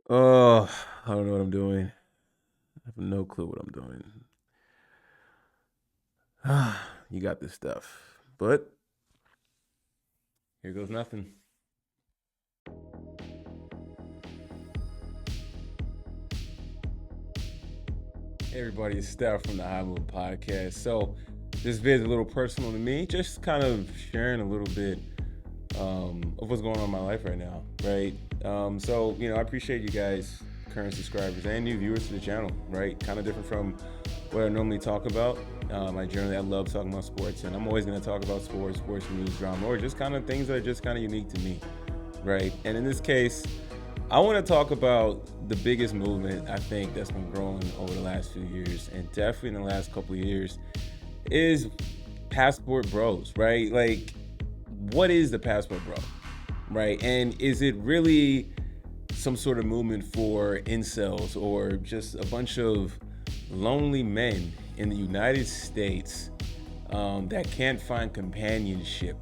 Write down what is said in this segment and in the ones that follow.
Oh, I don't know what I'm doing. I have no clue what I'm doing. You got this stuff. But here goes nothing. Hey everybody, it's Steph from the High Mood Podcast. So this vid is a little personal to me, just kind of sharing a little bit of what's going on in my life right now, right? I appreciate you guys, current subscribers and new viewers to the channel, right? Kind of different from what I normally talk about. I love talking about sports, and I'm always going to talk about sports news, drama, or just kind of things that are just kind of unique to me, right? And in this case, I want to talk about the biggest movement I think that's been growing over the last few years, and definitely in the last couple of years, is passport bros, right? Like, what is the passport bro, right? And is it really some sort of movement for incels or just a bunch of lonely men in the United States that can't find companionship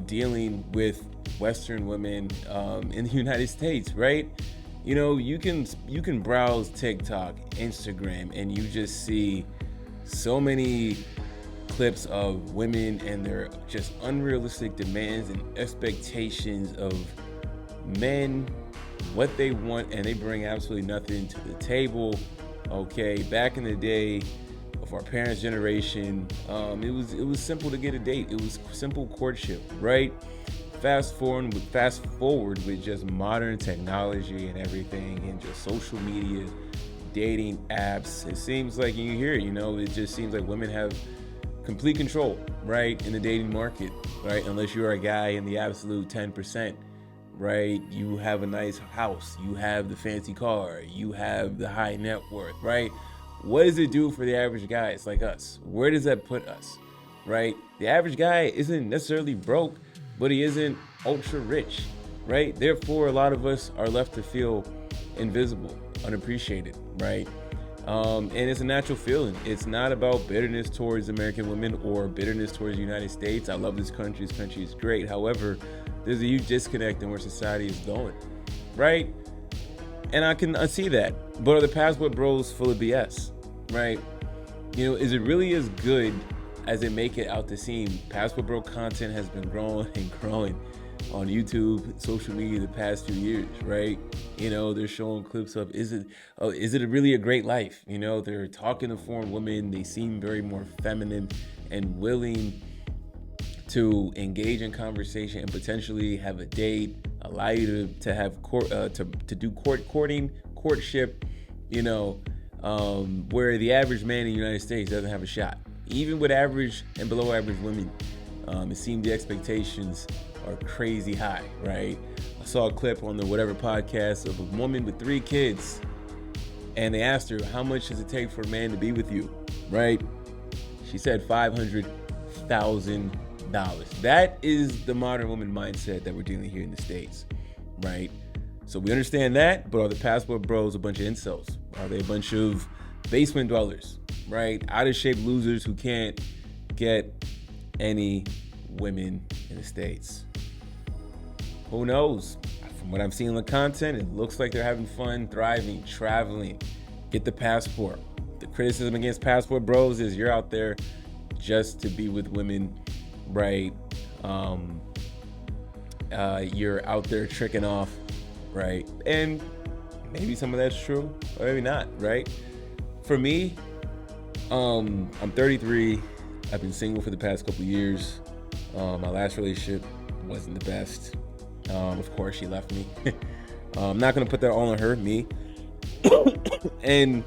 dealing with Western women in the United States, right? You can browse TikTok, Instagram, and you just see so many clips of women and their just unrealistic demands and expectations of men, what they want, and they bring absolutely nothing to the table. Okay, back in the day of our parents' generation, it was simple to get a date. It was simple courtship, right? Fast forward with just modern technology and everything, and just social media, dating apps. It seems like you hear it. It just seems like women have complete control, right, in the dating market, right? Unless you're a guy in the absolute 10%, right? You have a nice house, you have the fancy car, you have the high net worth, right? What does it do for the average guys like us? Where does that put us, right? The average guy isn't necessarily broke, but he isn't ultra rich, right? Therefore, a lot of us are left to feel invisible, unappreciated, right? And it's a natural feeling. It's not about bitterness towards American women or bitterness towards the United States. I love this country. This country is great. However, there's a huge disconnect in where society is going, right? And I see that. But are the passport bros full of BS, right? Is it really as good as it make it out to seem? Passport bro content has been growing and growing on YouTube, social media the past few years, right? They're showing clips of is it really a great life? They're talking to foreign women. They seem very more feminine and willing to engage in conversation and potentially have a date, allow you to have to do courtship, where the average man in the United States doesn't have a shot. Even with average and below average women, it seems the expectations are crazy high, right? I saw a clip on the whatever podcast of a woman with 3 kids, and they asked her, how much does it take for a man to be with you, right? She said $500,000. That is the modern woman mindset that we're dealing here in the States, right? So we understand that, but are the passport bros a bunch of incels? Are they a bunch of basement dwellers, right? Out of shape losers who can't get any women in the States? Who knows? From what I'm seeing in the content, it looks like they're having fun, thriving, traveling. Get the passport. The criticism against passport bros is you're out there just to be with women, right? You're out there tricking off, right? And maybe some of that's true, or maybe not, right? For me, I'm 33. I've been single for the past couple years. My last relationship wasn't the best. Of course, she left me. I'm not gonna put that all on her, me. And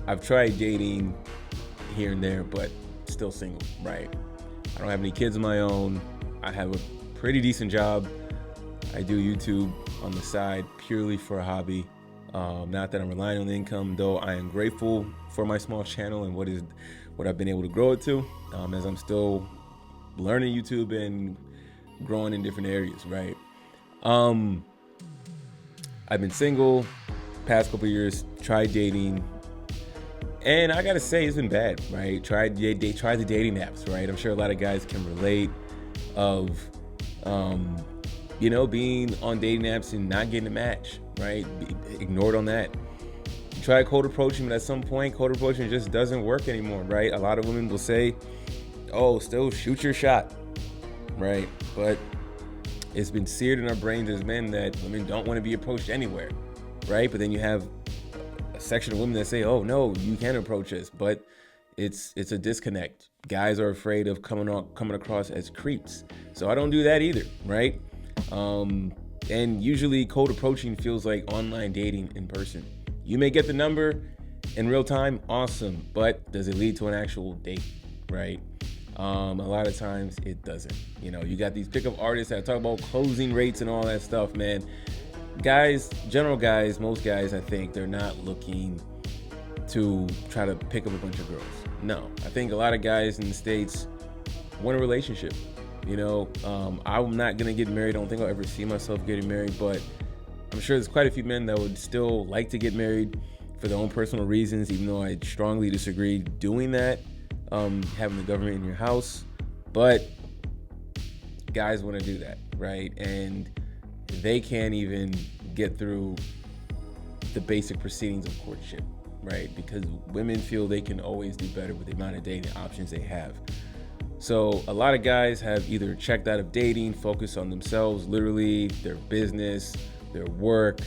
I've tried dating here and there, but still single, right? I don't have any kids of my own. I have a pretty decent job. I do YouTube on the side purely for a hobby. Not that I'm relying on the income, though I am grateful for my small channel and what I've been able to grow it to, as I'm still learning YouTube and growing in different areas, right? I've been single past couple years, tried dating, and I gotta say it's been bad, right? Tried the dating apps, right? I'm sure a lot of guys can relate of being on dating apps and not getting a match, right? Ignored on that. You try cold approaching, but at some point, cold approaching just doesn't work anymore, right? A lot of women will say, oh, still shoot your shot, right? But it's been seared in our brains as men that women don't want to be approached anywhere, right? But then you have a section of women that say, oh, no, you can approach us, but it's a disconnect. Guys are afraid of coming across as creeps. So I don't do that either, right? And usually cold approaching feels like online dating in person. You may get the number in real time, awesome, but does it lead to an actual date, right? A lot of times it doesn't. You got these pickup artists that talk about closing rates and all that stuff, man. Guys, most guys, I think they're not looking to try to pick up a bunch of girls. No, I think a lot of guys in the States want a relationship. I'm not gonna get married. I don't think I'll ever see myself getting married, but I'm sure there's quite a few men that would still like to get married for their own personal reasons, even though I strongly disagree doing that, having the government in your house. But guys want to do that, right? And they can't even get through the basic proceedings of courtship, right? Because women feel they can always do better with the amount of dating options they have. So a lot of guys have either checked out of dating, focused on themselves, literally their business, their work,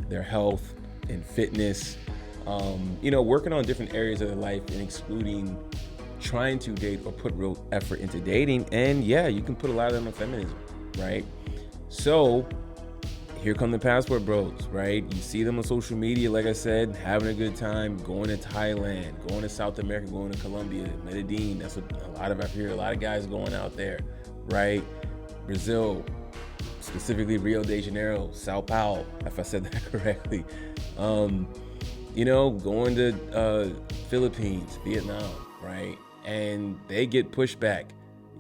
their health and fitness, working on different areas of their life and excluding trying to date or put real effort into dating. And yeah, you can put a lot of them on feminism, right? So here come the passport bros, right? You see them on social media, like I said, having a good time, going to Thailand, going to South America, going to Colombia, Medellin. That's what I hear a lot of guys going out there, right? Brazil, specifically Rio de Janeiro, Sao Paulo, if I said that correctly. Going to Philippines, Vietnam, right? And they get pushed back.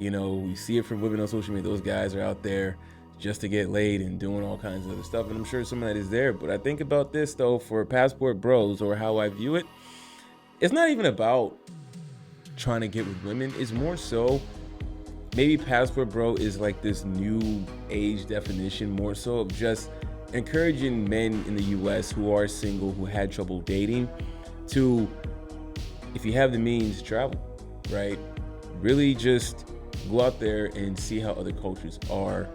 We see it from women on social media. Those guys are out there just to get laid and doing all kinds of other stuff. And I'm sure some of that is there. But I think about this, though, for passport bros, or how I view it, it's not even about trying to get with women. It's more so maybe passport bro is like this new age definition, more so of just encouraging men in the US who are single, who had trouble dating, to, if you have the means, travel, right? Really just go out there and see how other cultures are,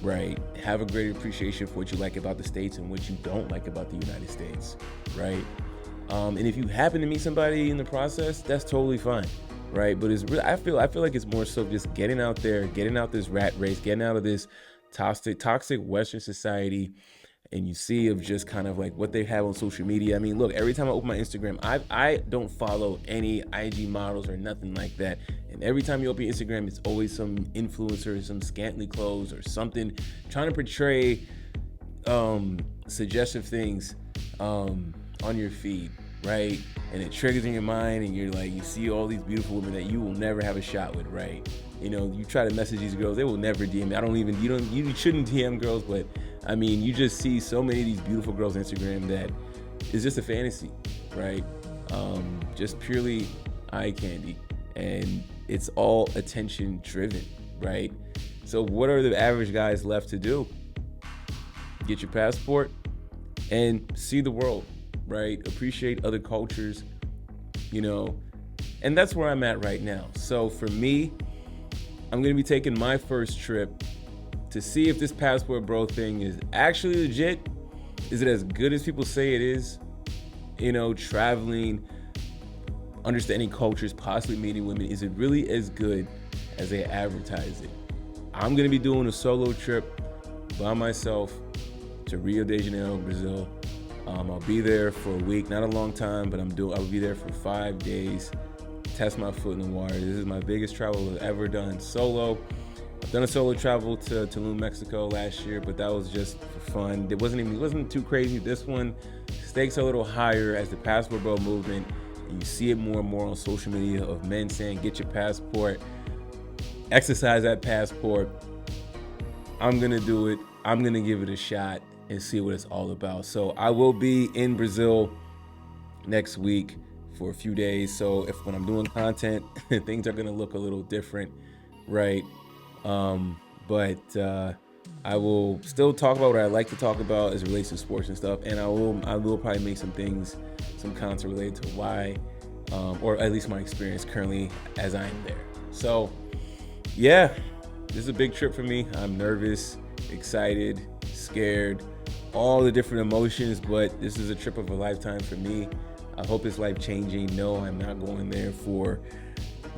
right? Have a greater appreciation for what you like about the States and what you don't like about the United States, right? And if you happen to meet somebody in the process, that's totally fine, right? But it's really, I feel like it's more so just getting out there, getting out this rat race, getting out of this toxic Western society. And you see of just kind of like what they have on social media. I mean, look, every time I open my Instagram, I don't follow any IG models or nothing like that. And every time you open your Instagram, it's always some influencer, some scantily clothes or something trying to portray suggestive things on your feed, right? And it triggers in your mind, and you're like, you see all these beautiful women that you will never have a shot with, right? You try to message these girls, they will never DM me. You shouldn't DM girls, but I mean, you just see so many of these beautiful girls on Instagram that is just a fantasy, right? Just purely eye candy, and it's all attention driven, right? So what are the average guys left to do? Get your passport and see the world, right? Appreciate other cultures, and that's where I'm at right now. So for me, I'm going to be taking my first trip to see if this passport bro thing is actually legit. Is it as good as people say it is? Traveling, understanding cultures, possibly meeting women. Is it really as good as they advertise it? I'm going to be doing a solo trip by myself to Rio de Janeiro, Brazil. I'll be there for a week, not a long time, but I'll be there for 5 days, test my foot in the water. This is my biggest travel I've ever done solo. I've done a solo travel to Tulum, Mexico last year, but that was just for fun. It wasn't too crazy. This one, stakes are a little higher as the passport bro movement, and you see it more and more on social media of men saying, get your passport, exercise that passport. I'm gonna do it. I'm gonna give it a shot and see what it's all about. So I will be in Brazil next week for a few days. So when I'm doing content, things are gonna look a little different, right? But I will still talk about what I like to talk about as it relates to sports and stuff, and I will probably make some content related to why, or at least my experience currently as I am there. So, yeah, this is a big trip for me. I'm nervous, excited, scared, all the different emotions, but this is a trip of a lifetime for me. I hope it's life-changing. No, I'm not going there for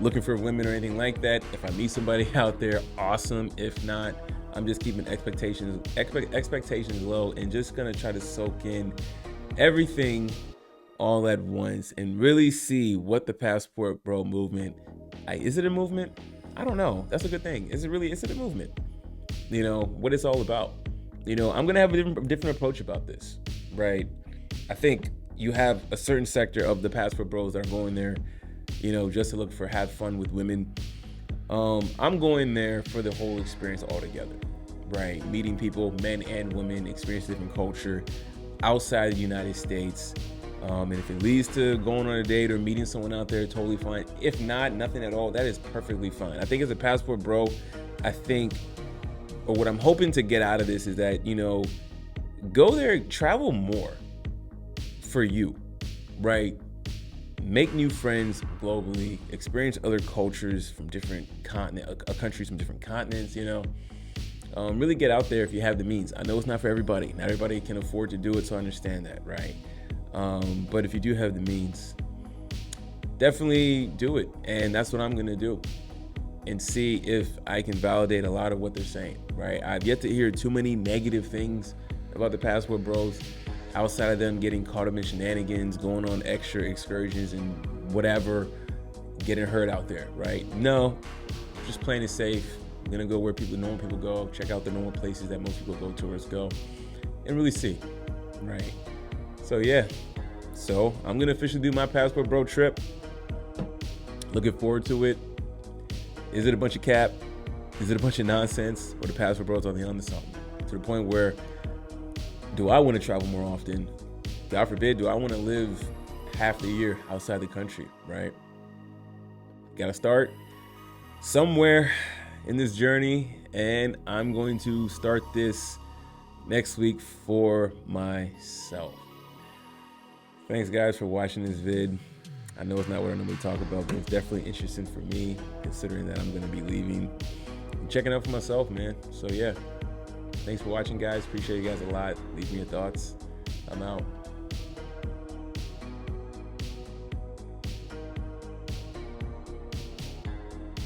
looking for women or anything like that. If I meet somebody out there, awesome. If not, I'm just keeping expectations low and just gonna try to soak in everything all at once and really see what the Passport Bro movement, is it a movement? I don't know. That's a good thing. Is it a movement? What it's all about. I'm gonna have a different approach about this, right? I think you have a certain sector of the Passport Bros that are going there, just to have fun with women. I'm going there for the whole experience altogether, right? Meeting people, men and women, experience different culture outside the United States. And if it leads to going on a date or meeting someone out there, totally fine. If not, nothing at all, that is perfectly fine. I think as a Passport Bro, what I'm hoping to get out of this is that, go there, travel more for you, right? Make new friends globally, experience other cultures from different countries from different continents, really get out there if you have the means. I know it's not for everybody. Not everybody can afford to do it, so I understand that, right? But if you do have the means, definitely do it. And that's what I'm going to do and see if I can validate a lot of what they're saying, right? I've yet to hear too many negative things about the Passport Bros outside of them getting caught up in shenanigans, going on extra excursions and whatever, getting hurt out there, right? No, just playing it safe. I'm going to go where normal people go, check out the normal places that most people go, tourists go, and really see, right? So yeah, I'm gonna officially do my Passport Bro trip. Looking forward to it. Is it a bunch of cap? Is it a bunch of nonsense? Or the Passport Bros are they onto something? To the point where, do I want to travel more often? God forbid, do I want to live half the year outside the country, right? Gotta start somewhere in this journey, and I'm going to start this next week for myself. Thanks guys for watching this vid. I know it's not what I normally talk about, but it's definitely interesting for me considering that I'm gonna be leaving and checking out for myself, man. So yeah, thanks for watching guys. Appreciate you guys a lot. Leave me your thoughts. I'm out.